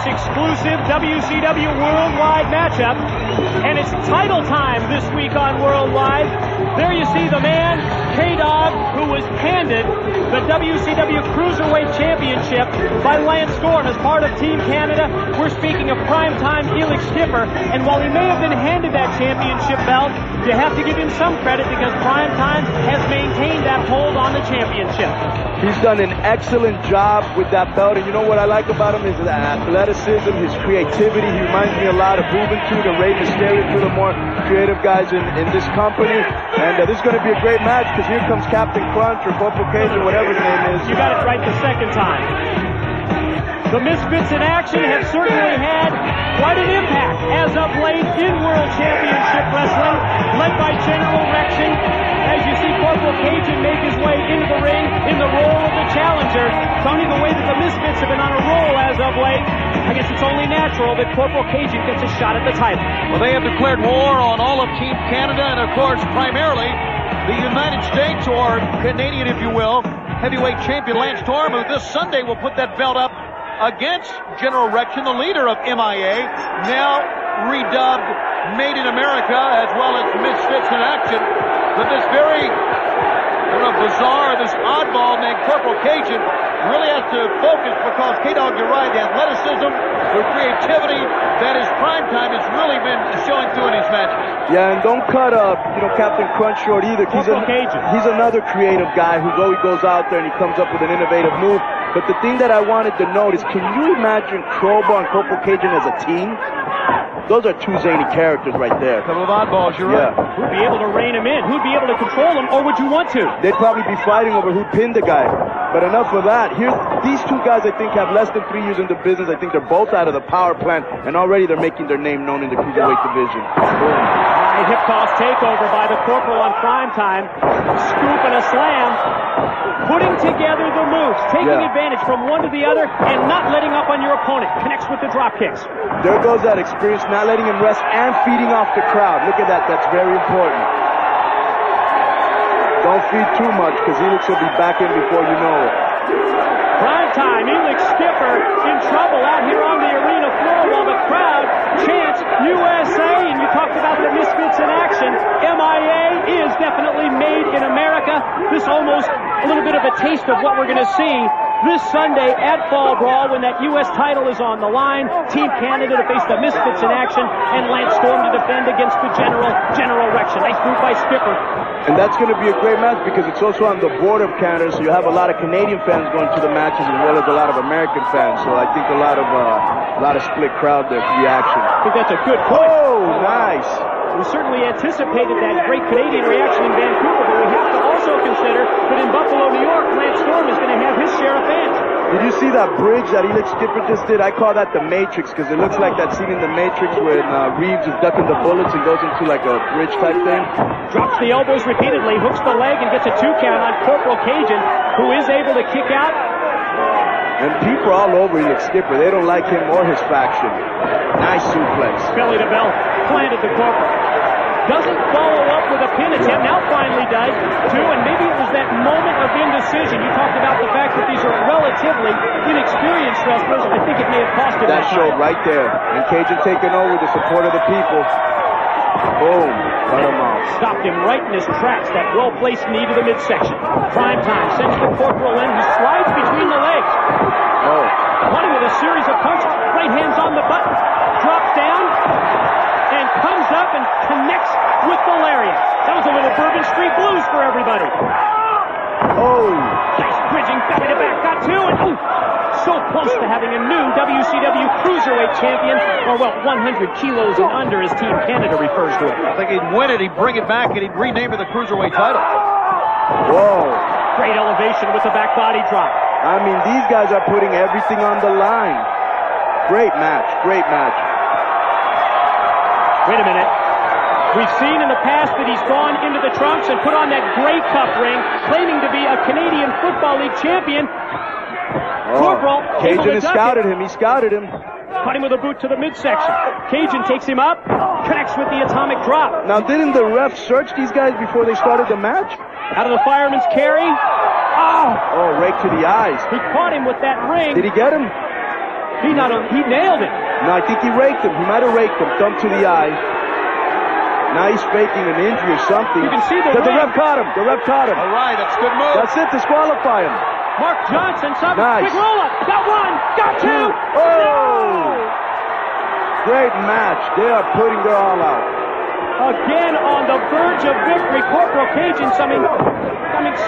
this exclusive WCW Worldwide matchup, and it's title time this week on Worldwide. There you see the man, K-Dog, who was handed the WCW Cruiserweight Championship by Lance Storm as part of Team Canada. We're speaking of primetime Elix Skipper, and while he may have been handed that championship belt, you have to give him some credit because Primetime has maintained that hold on the championship. He's done an excellent job with that belt, and you know what I like about him is the athleticism, his creativity. He reminds me a lot of Juventud and Rey Mysterio, two of the more creative guys in this company. And this is going to be a great match because here comes Captain Crunch or Corporal Cajun, whatever his name is. You got it right the second time. The Misfits in action have certainly had quite an impact as of late in World Championship Wrestling, led by General Rection. As you see Corporal Cajun make his way into the ring in the role of the challenger. Tony, the way that the Misfits have been on a roll as of late, I guess it's only natural that Corporal Cajun gets a shot at the title. Well, they have declared war on all of Team Canada and, of course, primarily the United States, or Canadian, if you will, heavyweight champion Lance Storm, who this Sunday will put that belt up against General Rection, the leader of MIA, now redubbed Made in America, as well as Misfits in Action. But this very bizarre, this oddball named Corporal Cajun really has to focus because, K-Dog, you're right, the athleticism, the creativity that is Primetime has really been showing through in his matches. Yeah, and don't cut Captain Crunch short either. He's another creative guy who always goes out there and he comes up with an innovative move. But the thing that I wanted to note is, can you imagine Crowbar and Corporal Cajun as a team? Those are two zany characters right there. A couple of oddballs, you're right. Who'd be able to rein him in? Who'd be able to control him, or would you want to? They'd probably be fighting over who pinned the guy. But enough of that. These two guys, I think, have less than 3 years in the business. I think they're both out of the power plant, and already they're making their name known in the Cruiserweight division. High hip toss takeover by the Corporal on Primetime. Scoop and a slam. Putting together the moves, taking advantage from one to the other, and not letting up on your opponent. Connects with the drop kicks. There goes that experience, not letting him rest and feeding off the crowd. Look at that. That's very important. Don't feed too much because Elix will be back in before you know it. Primetime, Elix Skipper in trouble out here on the arena floor while the crowd chants USA. And you talked about the Misfits in action. MIA is definitely Made in America. This almost a little bit of a taste of what we're going to see this Sunday at Fall Brawl when that U.S. title is on the line. Team Canada to face the Misfits in action, and Lance Storm to defend against the General Rection. Nice move by Skipper. And that's going to be a great match because it's also on the border of Canada, so you have a lot of Canadian fans going to the matches as well as a lot of American fans. So I think a lot of split crowd there for the action. I think that's a good point. Oh, nice. We certainly anticipated that great Canadian reaction in Vancouver, but we have to also consider that in Buffalo, New York, Lance Storm is going to have his share of fans. Did you see that bridge that Elix Skipper just did? I call that the Matrix because it looks like that scene in the Matrix when Reeves is ducking the bullets and goes into like a bridge type thing. Drops the elbows repeatedly, hooks the leg, and gets a 2 count on Corporal Cajun, who is able to kick out. And people all over Elix Skipper. They don't like him or his faction. Nice suplex. Belly to bell, planted the Corporal. Doesn't follow up with a pin attempt, now finally does, too, and maybe it was that moment of indecision. You talked about the fact that these are relatively inexperienced wrestlers. I think it may have cost him that showed right there. And Cajun taking over the support of the people. Boom. Cut him off. Stopped him right in his tracks. That well-placed knee to the midsection. Primetime sends the Corporal in. He slides between the legs. Oh. Running with a series of punches. Right hand's on the button. Drops down. And comes up and connects with the lariat. That was a little Bourbon Street Blues for everybody. Oh. Nice bridging belly to back. Got 2 and so close to having a new WCW Cruiserweight champion, or 100 kilos and under, as Team Canada refers to it. I think he'd win it, he'd bring it back, and he'd rename it the Cruiserweight title. Whoa. Great elevation with the back body drop. I mean, these guys are putting everything on the line. Great match. Great match. Wait a minute. We've seen in the past that he's gone into the trunks and put on that Grey Cup ring, claiming to be a Canadian Football League champion. Corporal Cajun has scouted him. He scouted him. Caught him with a boot to the midsection. Cajun takes him up, connects with the atomic drop. Now, didn't the ref search these guys before they started the match? Out of the fireman's carry. Oh, right to the eyes. He caught him with that ring. Did he get him? He nailed it. No, I think he raked him. He might have raked him. Thumb to the eye. Now he's faking an injury or something. You can see the ref caught him. The ref caught him. All right, that's a good move. That's it. Disqualify him. Mark Johnson, Nice. quick roll-up. Got one. Got two. Oh! No! Great match. They are putting their all out. Again on the verge of victory. Corporal Cajun coming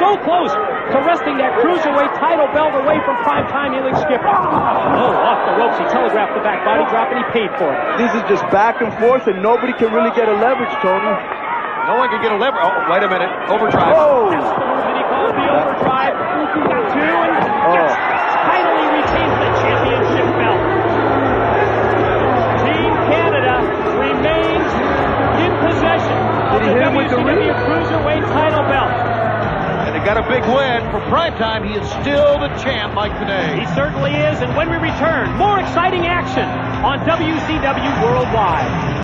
so close to wresting that Cruiserweight title belt away from primetime Elix Skipper. Oh, off the ropes. He telegraphed the back body drop and he paid for it. This is just back and forth and nobody can really get a leverage, Tony. No one can get a lever. Oh, wait a minute. Overdrive. Oh! That's the move that he called the overdrive. Got two and finally retains the championship belt. Team Canada remains in possession of the WCW Cruiserweight title belt. And they got a big win. For primetime, he is still the champ, Mike today. He certainly is. And when we return, more exciting action on WCW Worldwide.